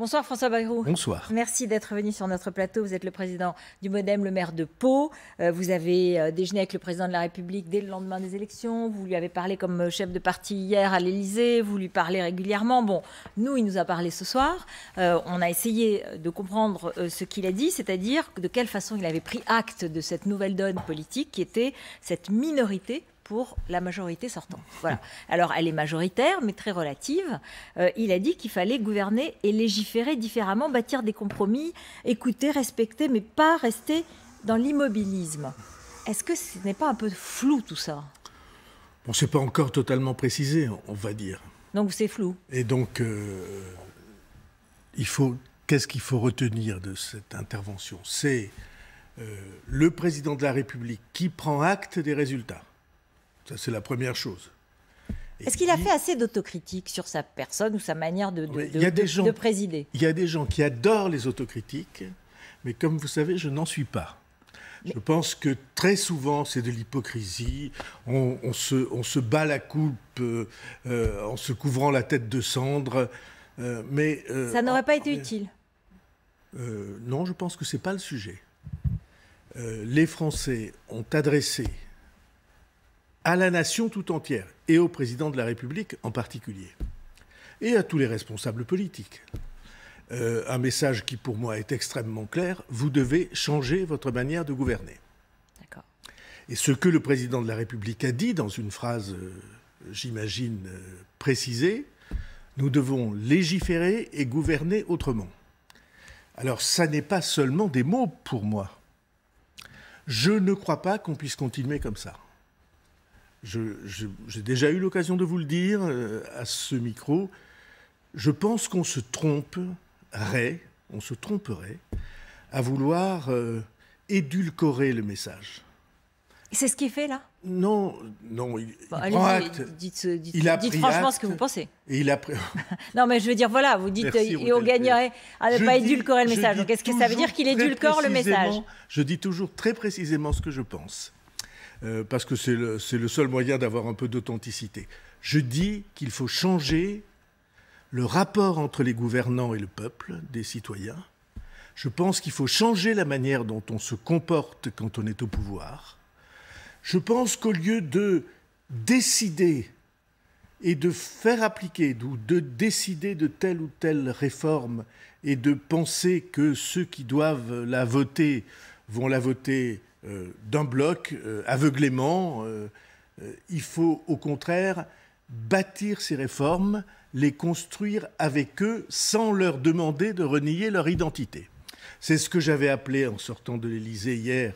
Bonsoir François Bayrou. Bonsoir. Merci d'être venu sur notre plateau. Vous êtes le président du MoDem, le maire de Pau. Vous avez déjeuné avec le président de la République dès le lendemain des élections. Vous lui avez parlé comme chef de parti hier à l'Élysée. Vous lui parlez régulièrement. Bon, nous, il nous a parlé ce soir. On a essayé de comprendre ce qu'il a dit, c'est-à-dire de quelle façon il avait pris acte de cette nouvelle donne politique qui était cette minorité pour la majorité sortante. Voilà. Alors, elle est majoritaire, mais très relative. Il a dit qu'il fallait gouverner et légiférer différemment, bâtir des compromis, écouter, respecter, mais pas rester dans l'immobilisme. Est-ce que ce n'est pas un peu flou, tout ça? Bon, c'est pas encore totalement précisé, on va dire. Donc, c'est flou. Et donc, qu'est-ce qu'il faut retenir de cette intervention? C'est le président de la République qui prend acte des résultats. Ça, c'est la première chose. Est-ce qu'il a fait assez d'autocritique sur sa personne ou sa manière de présider? Il y a des gens qui adorent les autocritiques, mais comme vous savez, je n'en suis pas. Je pense que très souvent, c'est de l'hypocrisie. On se bat la coupe en se couvrant la tête de cendre. Ça n'aurait pas été utile? Non, je pense que ce n'est pas le sujet. Les Français ont adressé à la nation tout entière, et au président de la République en particulier, et à tous les responsables politiques, un message qui pour moi est extrêmement clair: vous devez changer votre manière de gouverner. D'accord. Et ce que le président de la République a dit dans une phrase, j'imagine, précisée: nous devons légiférer et gouverner autrement. Alors ça n'est pas seulement des mots pour moi. Je ne crois pas qu'on puisse continuer comme ça. J'ai déjà eu l'occasion de vous le dire à ce micro. Je pense qu'on se tromperait à vouloir édulcorer le message. C'est ce qu'il fait là? Non, il prend acte. Dites franchement ce que vous pensez. Et il a Non, mais je veux dire, voilà, vous dites et on gagnerait à ne pas édulcorer le message. Donc est-ce que ça veut dire qu'il édulcore le message? Je dis toujours très précisément ce que je pense. Parce que c'est le seul moyen d'avoir un peu d'authenticité. Je dis qu'il faut changer le rapport entre les gouvernants et le peuple, des citoyens. Je pense qu'il faut changer la manière dont on se comporte quand on est au pouvoir. Je pense qu'au lieu de décider et de faire appliquer, ou de décider de telle ou telle réforme, et de penser que ceux qui doivent la voter vont la voter d'un bloc, aveuglément, il faut au contraire bâtir ces réformes, les construire avec eux sans leur demander de renier leur identité. C'est ce que j'avais appelé, en sortant de l'Élysée hier,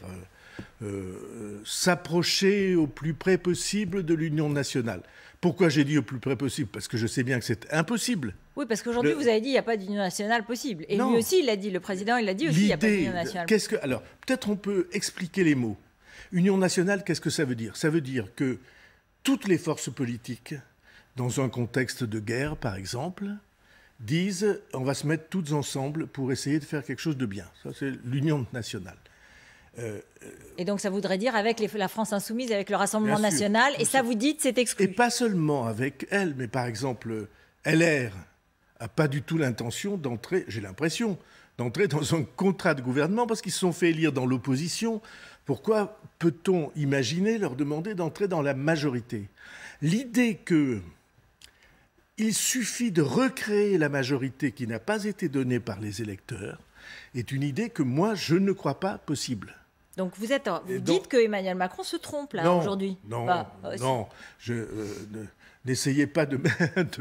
s'approcher au plus près possible de l'union nationale. Pourquoi j'ai dit au plus près possible? Parce que je sais bien que c'est impossible. Oui, parce qu'aujourd'hui, vous avez dit qu'il n'y a pas d'union nationale possible. Et non. Lui aussi, il l'a dit, le président, il l'a dit aussi, il n'y a pas d'union nationale. Alors, peut-être on peut expliquer les mots. Union nationale, qu'est-ce que ça veut dire? Ça veut dire que toutes les forces politiques, dans un contexte de guerre, par exemple, disent on va se mettre toutes ensemble pour essayer de faire quelque chose de bien. Ça, c'est l'union nationale. Et donc ça voudrait dire avec la France insoumise, avec le Rassemblement national, et ça vous dites c'est exclu. Et pas seulement avec elle, mais par exemple LR n'a pas du tout l'intention d'entrer, j'ai l'impression, d'entrer dans un contrat de gouvernement parce qu'ils se sont fait élire dans l'opposition. Pourquoi peut-on imaginer leur demander d'entrer dans la majorité? L'idée qu'il suffit de recréer la majorité qui n'a pas été donnée par les électeurs est une idée que moi je ne crois pas possible. Donc vous dites que Emmanuel Macron se trompe là aujourd'hui. Non, n'essayez pas de mettre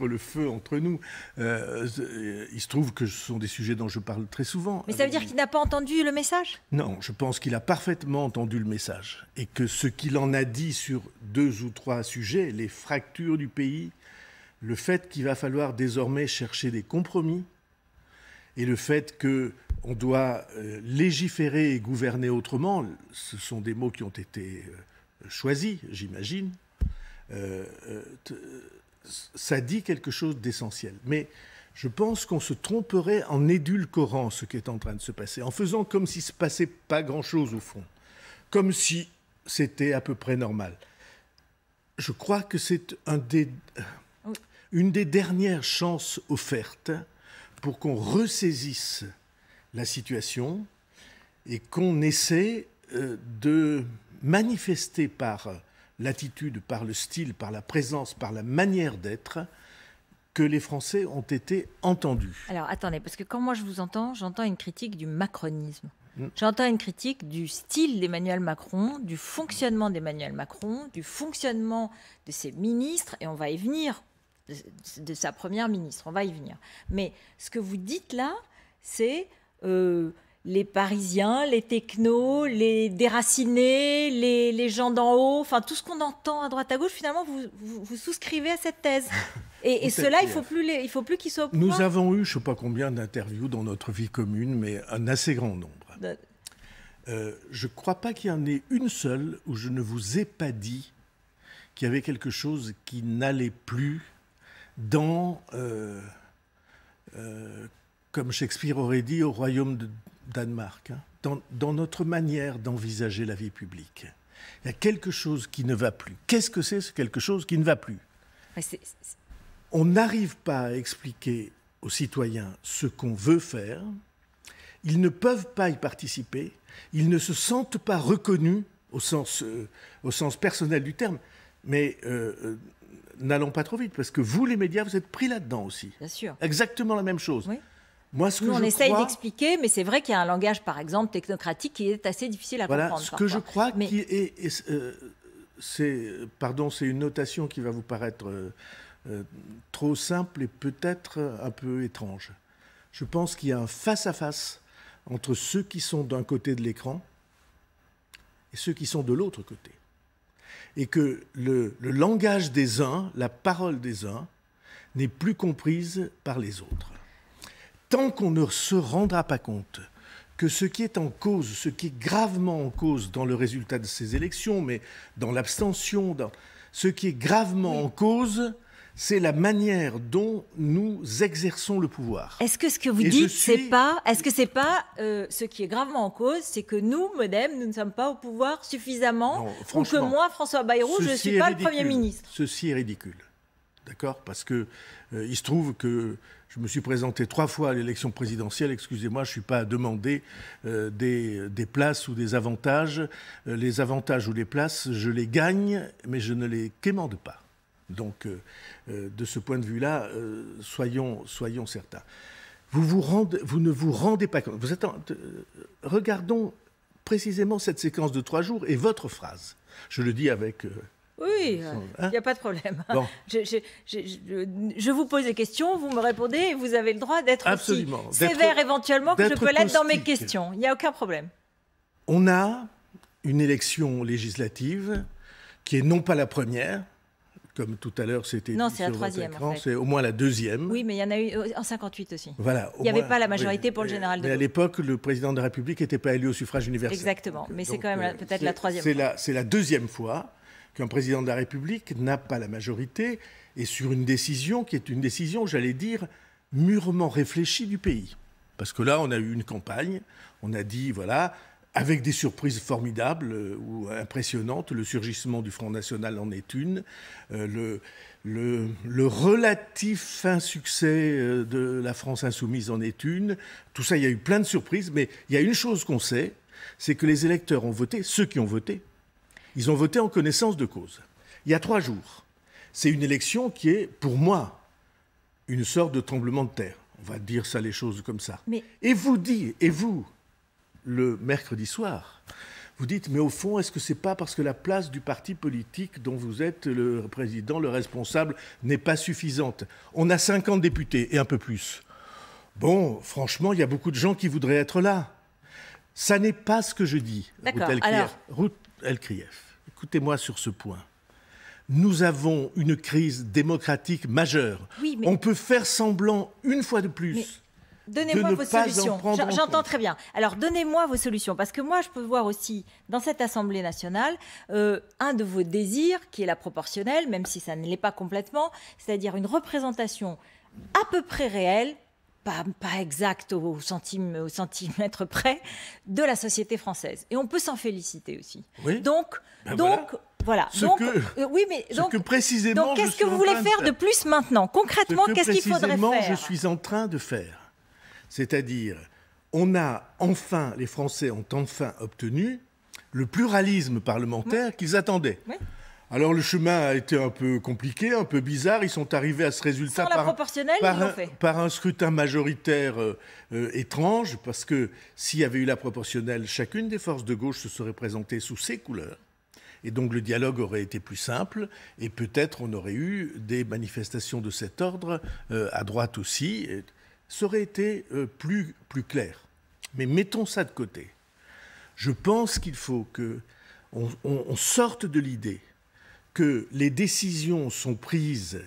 le feu entre nous. Il se trouve que ce sont des sujets dont je parle très souvent. Mais ça veut dire qu'il n'a pas entendu le message? Non, je pense qu'il a parfaitement entendu le message. Et que ce qu'il en a dit sur 2 ou 3 sujets, les fractures du pays, le fait qu'il va falloir désormais chercher des compromis, et le fait qu'on doit légiférer et gouverner autrement, ce sont des mots qui ont été choisis, j'imagine, ça dit quelque chose d'essentiel. Mais je pense qu'on se tromperait en édulcorant ce qui est en train de se passer, en faisant comme s'il ne se passait pas grand-chose au fond, comme si c'était à peu près normal. Je crois que c'est un des... une des dernières chances offertes pour qu'on ressaisisse la situation et qu'on essaie de manifester par l'attitude, par le style, par la présence, par la manière d'être, que les Français ont été entendus. Alors attendez, parce que quand moi je vous entends, j'entends une critique du macronisme. J'entends une critique du style d'Emmanuel Macron, du fonctionnement d'Emmanuel Macron, du fonctionnement de ses ministres, et on va y venir, de sa première ministre, on va y venir. Mais ce que vous dites là, c'est les Parisiens, les technos, les déracinés, les gens d'en haut, enfin tout ce qu'on entend à droite à gauche, finalement vous souscrivez à cette thèse. Et ceux-là, il ne faut plus qu'ils soient au pouvoir. Nous avons eu, je ne sais pas combien d'interviews dans notre vie commune, mais un assez grand nombre. Je ne crois pas qu'il y en ait une seule où je ne vous ai pas dit qu'il y avait quelque chose qui n'allait plus dans, comme Shakespeare aurait dit, au royaume de Danemark, hein, dans notre manière d'envisager la vie publique. Il y a quelque chose qui ne va plus. Qu'est-ce que c'est ce quelque chose qui ne va plus? On n'arrive pas à expliquer aux citoyens ce qu'on veut faire. Ils ne peuvent pas y participer. Ils ne se sentent pas reconnus au sens personnel du terme. Mais n'allons pas trop vite, parce que vous, les médias, vous êtes pris là-dedans aussi. Bien sûr. Exactement la même chose. Oui. Moi, ce que on essaye d'expliquer, mais c'est vrai qu'il y a un langage, par exemple, technocratique qui est assez difficile à comprendre. Ce que je crois c'est une notation qui va vous paraître trop simple et peut-être un peu étrange. Je pense qu'il y a un face-à-face entre ceux qui sont d'un côté de l'écran et ceux qui sont de l'autre côté. Et que le langage des uns, la parole des uns, n'est plus comprise par les autres. Tant qu'on ne se rendra pas compte que ce qui est en cause, ce qui est gravement en cause dans le résultat de ces élections, mais dans l'abstention, ce qui est gravement en cause, c'est la manière dont nous exerçons le pouvoir. Est-ce que ce que vous dites, est-ce que c'est pas ce qui est gravement en cause, c'est que nous, Modem, nous ne sommes pas au pouvoir suffisamment, ou que moi, François Bayrou, je ne suis pas le Premier ministre? Ceci est ridicule, d'accord? Parce que il se trouve que je me suis présenté 3 fois à l'élection présidentielle. Excusez-moi, je ne suis pas à demander des places ou des avantages. Les avantages ou les places, je les gagne, mais je ne les quémande pas. Donc, de ce point de vue-là, soyons certains. Vous ne vous rendez pas compte. Regardons précisément cette séquence de 3 jours et votre phrase. Je le dis avec... Oui, il n'y a pas de problème. Bon. Je vous pose des questions, vous me répondez et vous avez le droit d'être aussi sévère éventuellement que je peux l'être dans mes questions. Il n'y a aucun problème. On a une élection législative qui est non pas la première, comme tout à l'heure c'était dit non, c'est la troisième. En fait. C'est au moins la deuxième. Oui, mais il y en a eu en 58 aussi. Voilà, il n'y avait pas la majorité pour le général de Gaulle. Mais à l'époque, le président de la République n'était pas élu au suffrage universel. Exactement, mais c'est quand même peut-être la troisième fois. C'est la deuxième fois qu'un président de la République n'a pas la majorité et sur une décision qui est une décision, j'allais dire, mûrement réfléchie du pays. Parce que là, on a eu une campagne, on a dit, voilà, avec des surprises formidables ou impressionnantes, le surgissement du Front National en est une, le relatif insuccès de la France Insoumise en est une. Tout ça, il y a eu plein de surprises, mais il y a une chose qu'on sait, c'est que les électeurs ont voté, ceux qui ont voté, ils ont voté en connaissance de cause. Il y a 3 jours. C'est une élection qui est, pour moi, une sorte de tremblement de terre. On va dire ça, les choses comme ça. Mais... Et vous, le mercredi soir, vous dites, mais au fond, est-ce que c'est pas parce que la place du parti politique dont vous êtes le président, le responsable, n'est pas suffisante? On a 50 députés et un peu plus. Bon, franchement, il y a beaucoup de gens qui voudraient être là. Ça n'est pas ce que je dis, Ruth Elkrief. Écoutez-moi sur ce point. Nous avons une crise démocratique majeure. Oui, mais... On peut faire semblant, une fois de plus... Mais... Donnez-moi vos solutions. J'entends très bien. Alors, donnez-moi vos solutions. Parce que moi, je peux voir aussi, dans cette Assemblée nationale, un de vos désirs, qui est la proportionnelle, même si ça ne l'est pas complètement, c'est-à-dire une représentation à peu près réelle pas exact au centimètre près, de la société française. Et on peut s'en féliciter aussi. Oui. Donc, voilà. Oui, mais ce que précisément, donc qu'est-ce que vous voulez faire de plus maintenant? Concrètement, qu'est-ce qu'il faudrait faire? Je suis en train de faire. C'est-à-dire, les Français ont enfin obtenu le pluralisme parlementaire qu'ils attendaient. Oui. Alors le chemin a été un peu compliqué, un peu bizarre. Ils sont arrivés à ce résultat par un scrutin majoritaire étrange, parce que s'il y avait eu la proportionnelle, chacune des forces de gauche se serait présentée sous ses couleurs. Et donc le dialogue aurait été plus simple, et peut-être on aurait eu des manifestations de cet ordre à droite aussi. Et ça aurait été plus clair. Mais mettons ça de côté. Je pense qu'il faut qu'on sorte de l'idée que les décisions sont prises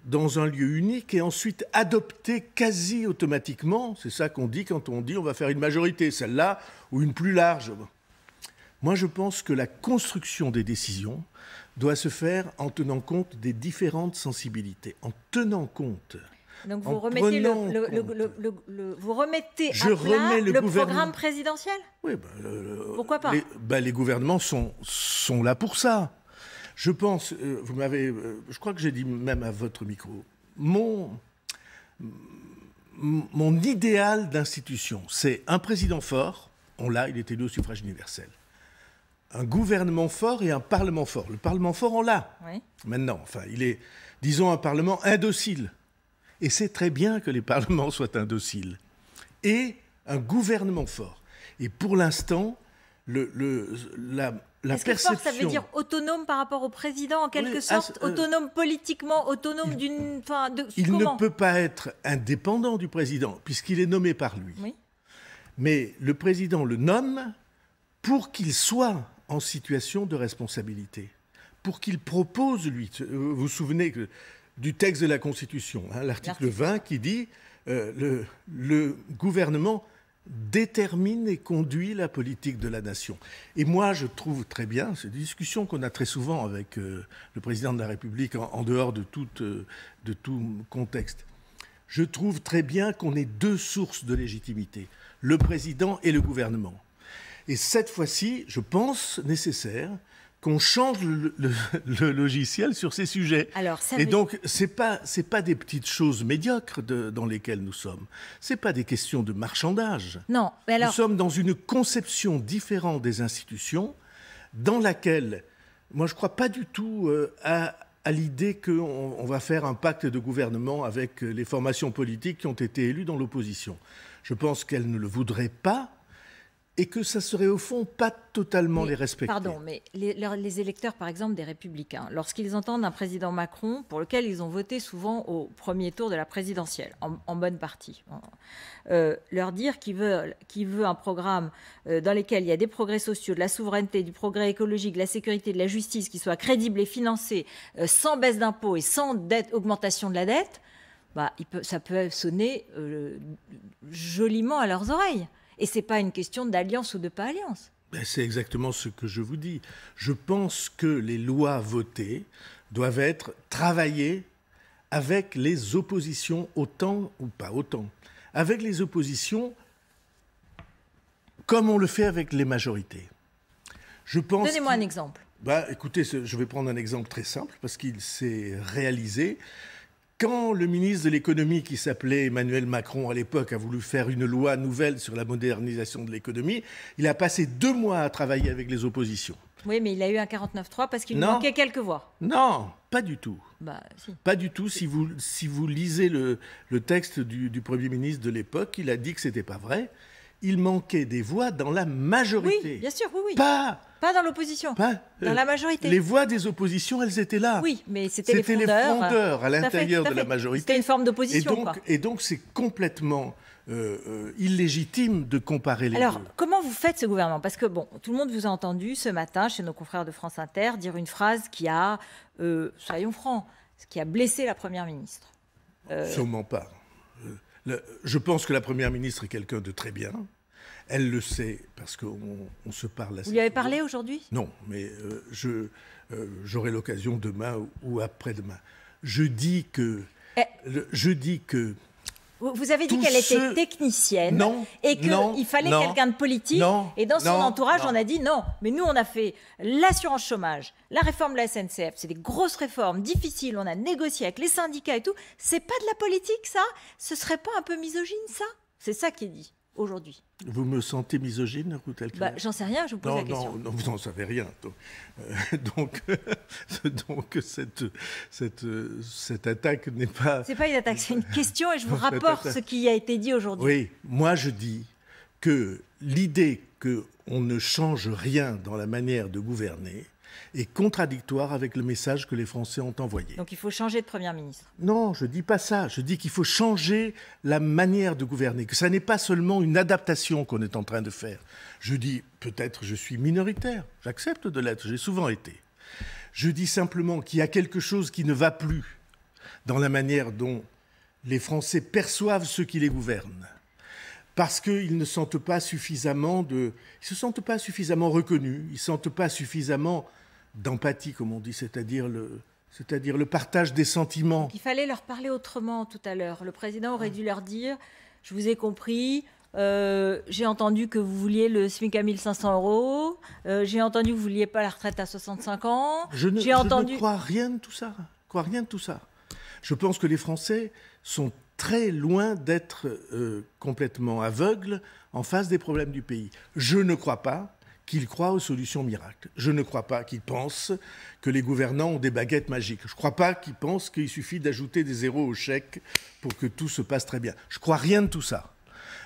dans un lieu unique et ensuite adoptées quasi automatiquement. C'est ça qu'on dit quand on dit on va faire une majorité, celle-là, ou une plus large. Moi, je pense que la construction des décisions doit se faire en tenant compte des différentes sensibilités, en tenant compte. Donc vous remettez le programme présidentiel? Oui. Pourquoi pas? Les gouvernements sont là pour ça. Je pense, je crois que j'ai dit même à votre micro, mon idéal d'institution, c'est un président fort, il est élu au suffrage universel. Un gouvernement fort et un parlement fort. Le parlement fort, on l'a. Oui. Maintenant, il est, disons, un parlement indocile. Et c'est très bien que les parlements soient indociles. Et un gouvernement fort. Et pour l'instant, la perception... Fort, ça veut dire autonome par rapport au président, en quelque sorte, autonome politiquement, autonome d'une... Il ne peut pas être indépendant du président, puisqu'il est nommé par lui. Oui. Mais le président le nomme pour qu'il soit en situation de responsabilité, pour qu'il propose, lui. Vous vous souvenez du texte de la Constitution, l'article 20, qui dit le gouvernement détermine et conduit la politique de la nation. Et moi, je trouve très bien, c'est des discussions qu'on a très souvent avec le président de la République en dehors de tout contexte. Je trouve très bien qu'on ait deux sources de légitimité, le président et le gouvernement. Et cette fois-ci, je pense nécessaire qu'on change le logiciel sur ces sujets. Donc, c'est pas des petites choses médiocres dans lesquelles nous sommes. C'est pas des questions de marchandage. Non, mais alors... Nous sommes dans une conception différente des institutions, dans laquelle, moi, je crois pas du tout à l'idée qu'on va faire un pacte de gouvernement avec les formations politiques qui ont été élues dans l'opposition. Je pense qu'elles ne le voudraient pas, et que ça serait au fond pas totalement les respecter. Pardon, mais les électeurs, par exemple, des Républicains, lorsqu'ils entendent un président Macron, pour lequel ils ont voté souvent au premier tour de la présidentielle, en bonne partie, leur dire qu'il veut un programme dans lequel il y a des progrès sociaux, de la souveraineté, du progrès écologique, de la sécurité, de la justice, qui soit crédible et financé, sans baisse d'impôts et sans augmentation de la dette, ça peut sonner joliment à leurs oreilles. Et ce n'est pas une question d'alliance ou de pas alliance. C'est exactement ce que je vous dis. Je pense que les lois votées doivent être travaillées avec les oppositions, autant ou pas autant, avec les oppositions comme on le fait avec les majorités. Donnez-moi un exemple. Écoutez, je vais prendre un exemple très simple parce qu'il s'est réalisé. Quand le ministre de l'économie, qui s'appelait Emmanuel Macron à l'époque, a voulu faire une loi nouvelle sur la modernisation de l'économie, il a passé 2 mois à travailler avec les oppositions. Oui, mais il a eu un 49-3 parce qu'il lui manquait quelques voix. Non, pas du tout. Si. Pas du tout. Si vous lisez le texte du Premier ministre de l'époque, il a dit que ce n'était pas vrai. Il manquait des voix dans la majorité. Oui, bien sûr, oui. Pas dans l'opposition, dans la majorité. Les voix des oppositions, elles étaient là. Oui, mais c'était les frondeurs à l'intérieur de la majorité. C'était une forme d'opposition. Et donc, c'est complètement illégitime de comparer les deux. Alors, comment vous faites ce gouvernement? Parce que, tout le monde vous a entendu ce matin, chez nos confrères de France Inter, dire une phrase qui a, soyons francs, qui a blessé la Première ministre. Sûrement pas. Je pense que la Première ministre est quelqu'un de très bien. Elle le sait parce qu'on se parle assez. Vous lui avez parlé aujourd'hui? Non, mais j'aurai l'occasion demain ou après-demain. Je dis que Vous avez dit qu'elle était technicienne et qu'il fallait quelqu'un de politique. Et dans son entourage, on a dit non. Mais nous, on a fait l'assurance chômage, la réforme de la SNCF. C'est des grosses réformes difficiles. On a négocié avec les syndicats et tout. C'est pas de la politique, ça? Ce serait pas un peu misogyne, ça? C'est ça qui est dit aujourd'hui. Vous me sentez misogyne, Ruth Elkrief? J'en sais rien, je vous pose la question. Non, vous n'en savez rien. Donc cette attaque n'est pas... C'est pas une attaque, c'est une question et je vous rapporte ce qui a été dit aujourd'hui. Oui, moi je dis que l'idée qu'on ne change rien dans la manière de gouverner est contradictoire avec le message que les Français ont envoyé. Donc il faut changer de Premier ministre? Non, je ne dis pas ça. Je dis qu'il faut changer la manière de gouverner, que ça n'est pas seulement une adaptation qu'on est en train de faire. Je dis, peut-être je suis minoritaire, j'accepte de l'être, j'ai souvent été. Je dis simplement qu'il y a quelque chose qui ne va plus dans la manière dont les Français perçoivent ceux qui les gouvernent. Parce qu'ils ne sentent pas suffisamment ils se sentent pas suffisamment reconnus, ils ne sentent pas suffisamment d'empathie, comme on dit, c'est-à-dire le partage des sentiments. Donc, il fallait leur parler autrement tout à l'heure. Le président aurait dû leur dire, je vous ai compris, j'ai entendu que vous vouliez le SMIC à 1 500 €, j'ai entendu que vous ne vouliez pas la retraite à 65 ans. Je ne crois rien de tout ça. Je pense que les Français sont très loin d'être complètement aveugles en face des problèmes du pays. Je ne crois pas qu'ils croient aux solutions miracles. Je ne crois pas qu'ils pensent que les gouvernants ont des baguettes magiques. Je ne crois pas qu'ils pensent qu'il suffit d'ajouter des zéros au chèque pour que tout se passe très bien. Je ne crois rien de tout ça.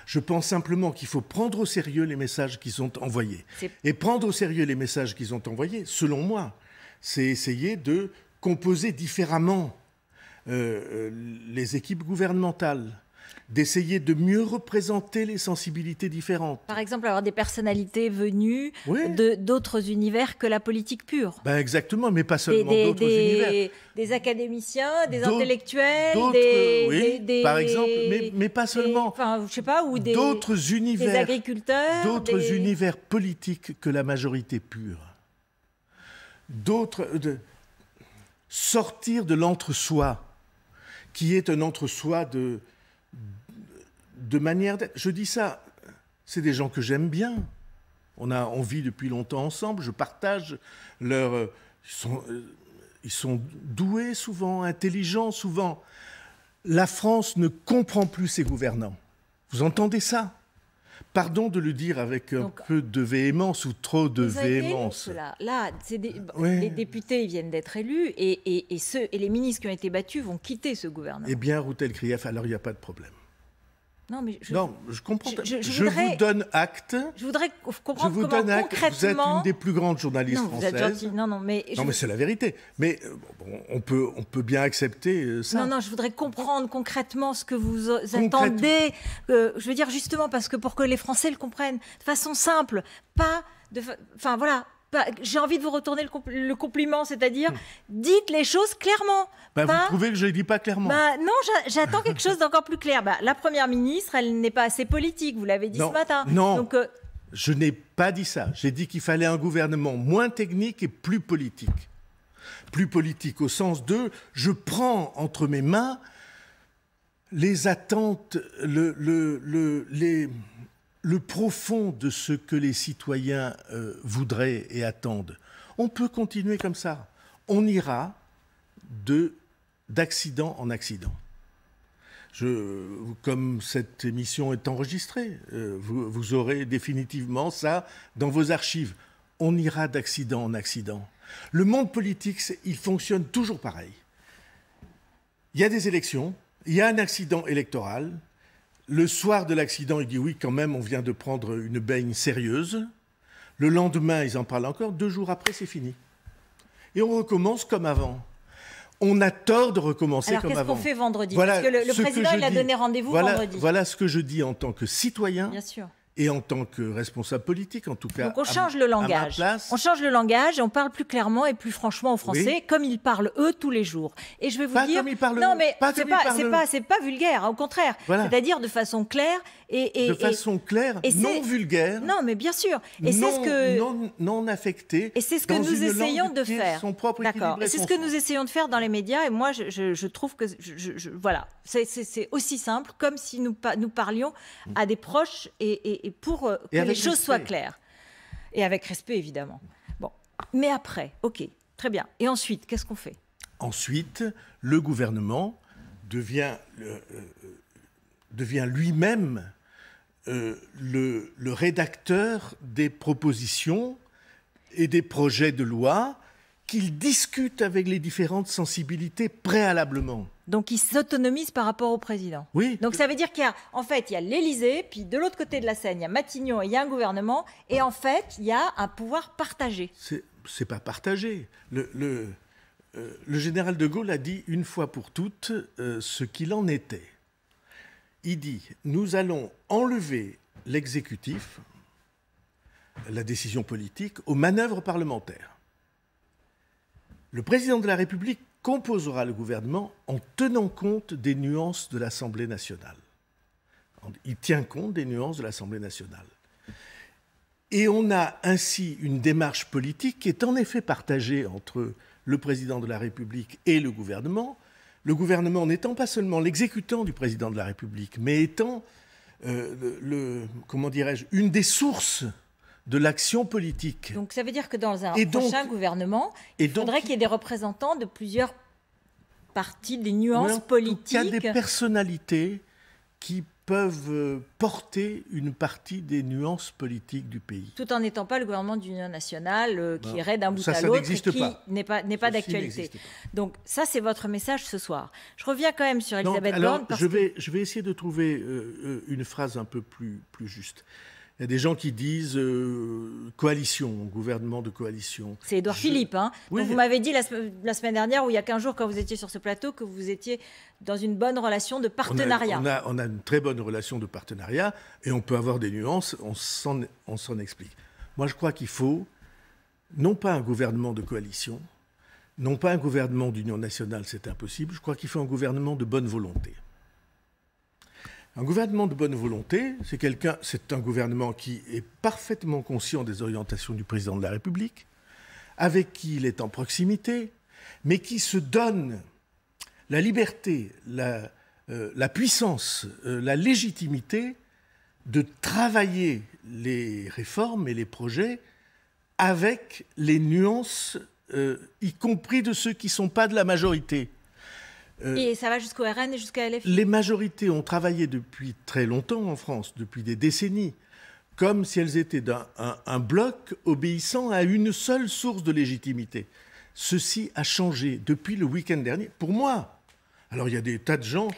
Je pense simplement qu'il faut prendre au sérieux les messages qui sont envoyés. Et prendre au sérieux les messages qu'ils ont envoyés, selon moi, c'est essayer de composer différemment les équipes gouvernementales, d'essayer de mieux représenter les sensibilités différentes. Par exemple, avoir des personnalités venues d'autres univers que la politique pure. Exactement, mais pas seulement d'autres univers. Des académiciens, des intellectuels, par exemple, mais pas seulement. Je sais pas, ou d'autres univers, des agriculteurs. D'autres univers politiques que la majorité pure. Sortir de l'entre-soi, qui est un entre-soi de manière d'être. Je dis ça, c'est des gens que j'aime bien. On vit depuis longtemps ensemble, je partage leur... Ils sont doués souvent, intelligents souvent. La France ne comprend plus ses gouvernants. Vous entendez ça? Pardon de le dire avec un peu de véhémence ou trop de véhémence. Là, les députés viennent d'être élus et les ministres qui ont été battus vont quitter ce gouvernement. Eh bien, Ruth Elkrief, alors il n'y a pas de problème. Non, je comprends. Je vous donne acte. Je voudrais comprendre comment concrètement... Vous êtes une des plus grandes journalistes françaises. Vous êtes gentil. Mais c'est la vérité. Mais on peut bien accepter ça. Non, je voudrais comprendre concrètement ce que vous attendez. Je veux dire justement parce que pour que les Français le comprennent de façon simple, pas de... Enfin voilà. J'ai envie de vous retourner le compliment, c'est-à-dire dites les choses clairement. Vous trouvez que je ne dis pas clairement? Non, j'attends quelque chose d'encore plus clair. La Première ministre, elle n'est pas assez politique, vous l'avez dit ce matin. Non, donc, je n'ai pas dit ça. J'ai dit qu'il fallait un gouvernement moins technique et plus politique. Plus politique au sens de je prends entre mes mains les attentes, le profond de ce que les citoyens voudraient et attendent. On peut continuer comme ça. On ira d'accident en accident. Comme cette émission est enregistrée, vous aurez définitivement ça dans vos archives. On ira d'accident en accident. Le monde politique, il fonctionne toujours pareil. Il y a des élections, il y a un accident électoral. Le soir de l'accident, il dit oui, quand même, on vient de prendre une baigne sérieuse. Le lendemain, ils en parlent encore. 2 jours après, c'est fini. Et on recommence comme avant. On a tort de recommencer comme avant. Alors, qu'est-ce qu'on fait vendredi? Parce que le président, il a donné rendez-vous vendredi. Voilà ce que je dis en tant que citoyen et en tant que responsable politique, en tout cas. Donc on change le langage. On change le langage et on parle plus clairement et plus franchement aux Français, comme ils parlent eux tous les jours. Et je vais vous pas dire, comme ils parlent non mais c'est pas vulgaire, au contraire. Voilà. C'est-à-dire de façon claire de façon claire, non vulgaire. Non mais bien sûr. Et c'est ce que non affecté. Et c'est ce que nous essayons de faire. D'accord. Et c'est ce que nous essayons de faire dans les médias. Et moi, je trouve que voilà, c'est aussi simple comme si nous parlions à des proches et pour que les choses soient claires. Et avec respect, évidemment. Bon. Mais après, OK, très bien. Et ensuite, qu'est-ce qu'on fait? Ensuite, le gouvernement devient lui-même le rédacteur des propositions et des projets de loi qu'il discute avec les différentes sensibilités préalablement. Donc, il s'autonomise par rapport au président. Oui. Donc, ça veut dire qu'il y a l'Élysée, puis de l'autre côté de la Seine, il y a Matignon et il y a un gouvernement, et en fait, il y a un pouvoir partagé. C'est pas partagé. Le général de Gaulle a dit une fois pour toutes ce qu'il en était. Il dit, nous allons enlever l'exécutif, la décision politique, aux manœuvres parlementaires. Le président de la République composera le gouvernement en tenant compte des nuances de l'Assemblée nationale. Il tient compte des nuances de l'Assemblée nationale. Et on a ainsi une démarche politique qui est en effet partagée entre le président de la République et le gouvernement n'étant pas seulement l'exécutant du président de la République, mais étant, comment dirais-je, une des sources de l'action politique. Donc ça veut dire que dans un prochain gouvernement, il faudrait qu'il y ait des représentants de plusieurs partis, des nuances politiques. Il y a des personnalités qui peuvent porter une partie des nuances politiques du pays. Tout en n'étant pas le gouvernement d'union nationale qui irait d'un bout à l'autre et qui n'est pas d'actualité. Donc ça, c'est votre message ce soir. Je reviens quand même sur Elisabeth Borne. Je vais essayer de trouver une phrase un peu plus juste. Il y a des gens qui disent coalition, gouvernement de coalition. C'est Édouard Philippe. Hein. Oui. Vous m'avez dit la semaine dernière, ou il y a 15 jours, quand vous étiez sur ce plateau, que vous étiez dans une bonne relation de partenariat. On a une très bonne relation de partenariat et on peut avoir des nuances, on s'en explique. Moi, je crois qu'il faut non pas un gouvernement de coalition, non pas un gouvernement d'union nationale, c'est impossible. Je crois qu'il faut un gouvernement de bonne volonté. Un gouvernement de bonne volonté, c'est un gouvernement qui est parfaitement conscient des orientations du président de la République, avec qui il est en proximité, mais qui se donne la liberté, la puissance, la légitimité de travailler les réformes et les projets avec les nuances, y compris de ceux qui ne sont pas de la majorité. Et ça va jusqu'au RN et jusqu'à LFI. Les majorités ont travaillé depuis très longtemps en France, depuis des décennies, comme si elles étaient un bloc obéissant à une seule source de légitimité. Ceci a changé depuis le week-end dernier, pour moi. Alors il y a des tas de gens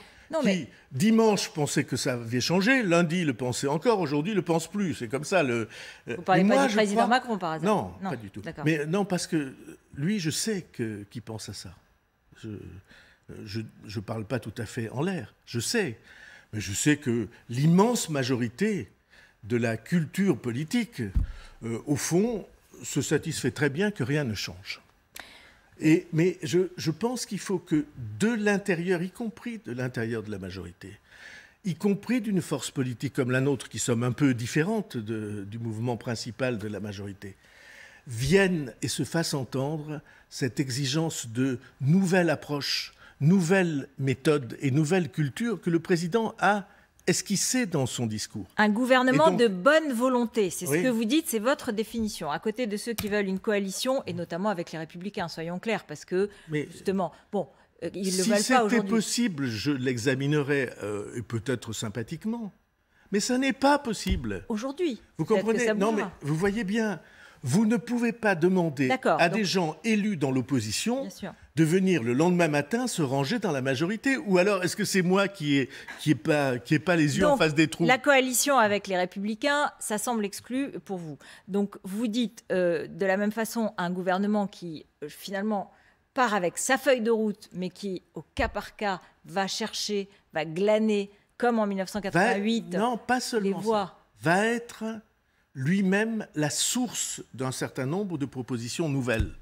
qui, dimanche, pensaient que ça avait changé, lundi le pensaient encore, aujourd'hui le pensent plus. C'est comme ça. Vous ne parlez pas du président Macron, par exemple? Non, pas du tout. Mais non, parce que lui, je sais qu'il pense à ça. Je ne parle pas tout à fait en l'air, je sais. Mais je sais que l'immense majorité de la culture politique, au fond, se satisfait très bien que rien ne change. Mais je pense qu'il faut que de l'intérieur, y compris de l'intérieur de la majorité, y compris d'une force politique comme la nôtre, qui sommes un peu différentes du mouvement principal de la majorité, vienne et se fasse entendre cette exigence de nouvelle approche, nouvelle méthode et nouvelle culture que le président a esquissée dans son discours. Un gouvernement de bonne volonté, c'est ce que vous dites, c'est votre définition. À côté de ceux qui veulent une coalition, et notamment avec les Républicains, soyons clairs, parce que, justement, ils ne le veulent pas aujourd'hui. Si c'était possible, je l'examinerais, et peut-être sympathiquement. Mais ça n'est pas possible. Aujourd'hui. Vous comprenez? Non, mais vous voyez bien, vous ne pouvez pas demander à des gens élus dans l'opposition de venir le lendemain matin se ranger dans la majorité. Ou alors, est-ce que c'est moi qui ai pas les yeux en face des trous? La coalition avec les Républicains, ça semble exclu pour vous. Donc, vous dites de la même façon un gouvernement qui, finalement, part avec sa feuille de route, mais qui, au cas par cas, va chercher, va glaner, comme en 1988, non, pas seulement les voix. va être lui-même la source d'un certain nombre de propositions nouvelles.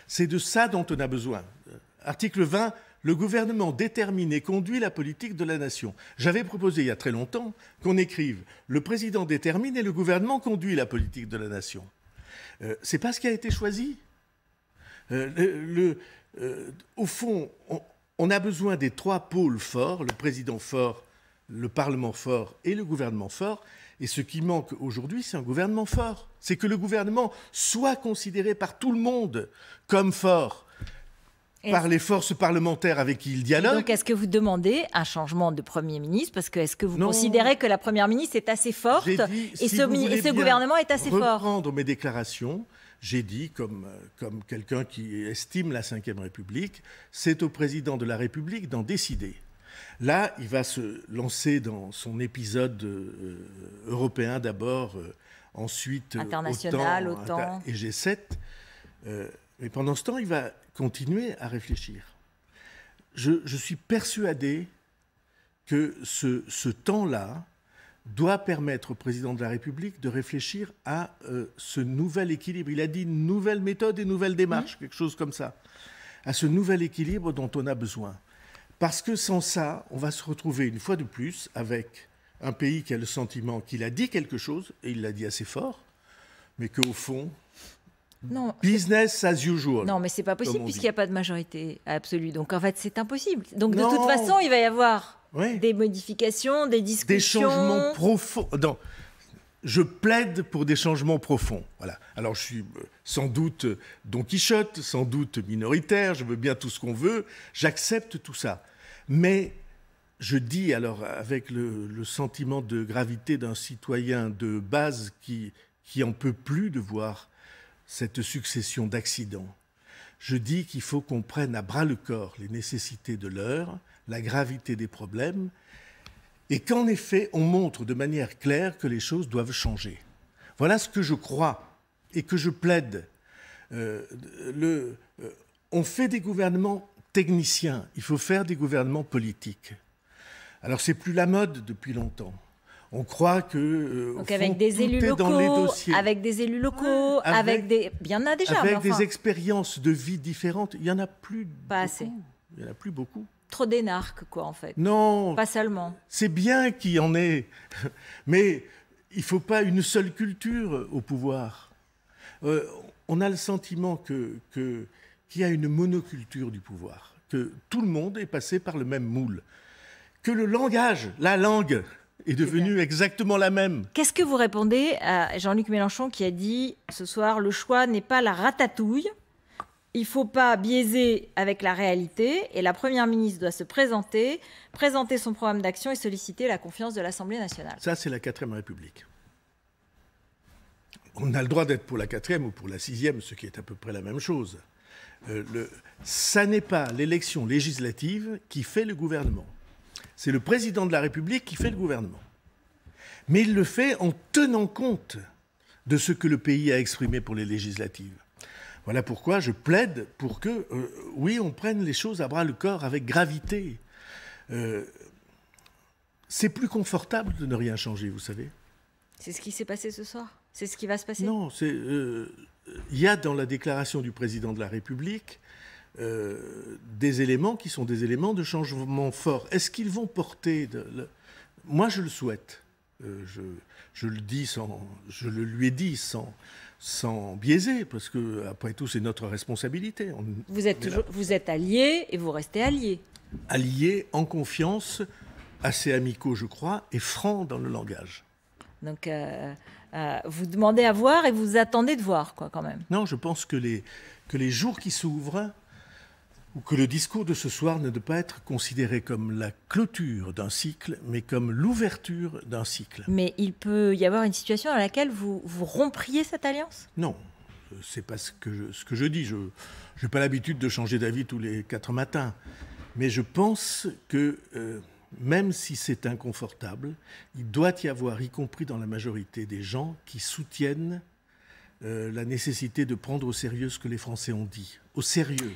C'est de ça dont on a besoin. Article 20, le gouvernement détermine et conduit la politique de la nation. J'avais proposé il y a très longtemps qu'on écrive « Le président détermine et le gouvernement conduit la politique de la nation ». C'est pas ce qui a été choisi. Au fond, on a besoin des trois pôles forts, le président fort, le Parlement fort et le gouvernement fort. Et ce qui manque aujourd'hui, c'est un gouvernement fort. C'est que le gouvernement soit considéré par tout le monde comme fort, par les forces parlementaires avec qui il dialogue. Et donc, est-ce que vous demandez un changement de Premier ministre? Parce que est-ce que vous considérez que la Première ministre est assez forte et ce gouvernement est assez fort? Reprendre mes déclarations, j'ai dit, comme quelqu'un qui estime la Ve République, c'est au président de la République d'en décider. Là, il va se lancer dans son épisode européen d'abord, ensuite international, OTAN et G7. Mais pendant ce temps, il va continuer à réfléchir. Je suis persuadé que ce temps-là doit permettre au président de la République de réfléchir à ce nouvel équilibre. Il a dit nouvelle méthode et nouvelle démarche, quelque chose comme ça. À ce nouvel équilibre dont on a besoin. Parce que sans ça, on va se retrouver une fois de plus avec un pays qui a le sentiment qu'il a dit quelque chose, et il l'a dit assez fort, mais qu'au fond, non, business as usual. Non, mais c'est pas possible puisqu'il n'y a pas de majorité absolue. Donc en fait, c'est impossible. Donc de toute façon, il va y avoir des modifications, des discussions. Des changements profonds. Non. Je plaide pour des changements profonds. Voilà. Alors je suis sans doute Don Quichotte, sans doute minoritaire, je veux bien tout ce qu'on veut, j'accepte tout ça. Mais je dis alors avec le sentiment de gravité d'un citoyen de base qui en peut plus de voir cette succession d'accidents. Je dis qu'il faut qu'on prenne à bras le corps les nécessités de l'heure, la gravité des problèmes, et qu'en effet, on montre de manière claire que les choses doivent changer. Voilà ce que je crois et que je plaide. On fait des gouvernements techniciens, il faut faire des gouvernements politiques. Alors, c'est plus la mode depuis longtemps. On croit que donc avec des élus locaux, dans les dossiers. Avec des élus locaux, avec des... Il y en a déjà. Avec des expériences de vie différentes, il n'y en a plus pas beaucoup. Assez. Il n'y en a plus beaucoup. Trop d'énarques, quoi, en fait. Non. Pas seulement. C'est bien qu'il y en ait, mais il ne faut pas une seule culture au pouvoir. On a le sentiment qu'il y a une monoculture du pouvoir, que tout le monde est passé par le même moule, que le langage, la langue, est devenue exactement la même. Qu'est-ce que vous répondez à Jean-Luc Mélenchon qui a dit ce soir, le choix n'est pas la ratatouille, il ne faut pas biaiser avec la réalité et la Première ministre doit se présenter son programme d'action et solliciter la confiance de l'Assemblée nationale. Ça, c'est la 4e République. On a le droit d'être pour la 4e ou pour la 6e, ce qui est à peu près la même chose. Ça n'est pas l'élection législative qui fait le gouvernement. C'est le président de la République qui fait le gouvernement. Mais il le fait en tenant compte de ce que le pays a exprimé pour les législatives. Voilà pourquoi je plaide pour que, oui, on prenne les choses à bras le corps avec gravité. C'est plus confortable de ne rien changer, vous savez. C'est ce qui s'est passé ce soir? C'est ce qui va se passer? Non, il y a dans la déclaration du président de la République des éléments qui sont des éléments de changement fort. Est-ce qu'ils vont porter Moi, je le souhaite. Je le dis je le lui ai dit sans biaiser, parce que après tout, c'est notre responsabilité. Vous êtes alliés et vous restez alliés. Alliés en confiance, assez amicaux, je crois, et francs dans le langage. Donc, vous demandez à voir et vous attendez de voir, quoi, quand même. Non, je pense que les jours qui s'ouvrent, ou que le discours de ce soir ne doit pas être considéré comme la clôture d'un cycle, mais comme l'ouverture d'un cycle. Mais il peut y avoir une situation dans laquelle vous rompriez cette alliance? Non, c'est pas ce que je dis. Je n'ai pas l'habitude de changer d'avis tous les 4 matins. Mais je pense que, même si c'est inconfortable, il doit y avoir, y compris dans la majorité des gens, qui soutiennent la nécessité de prendre au sérieux ce que les Français ont dit. Au sérieux.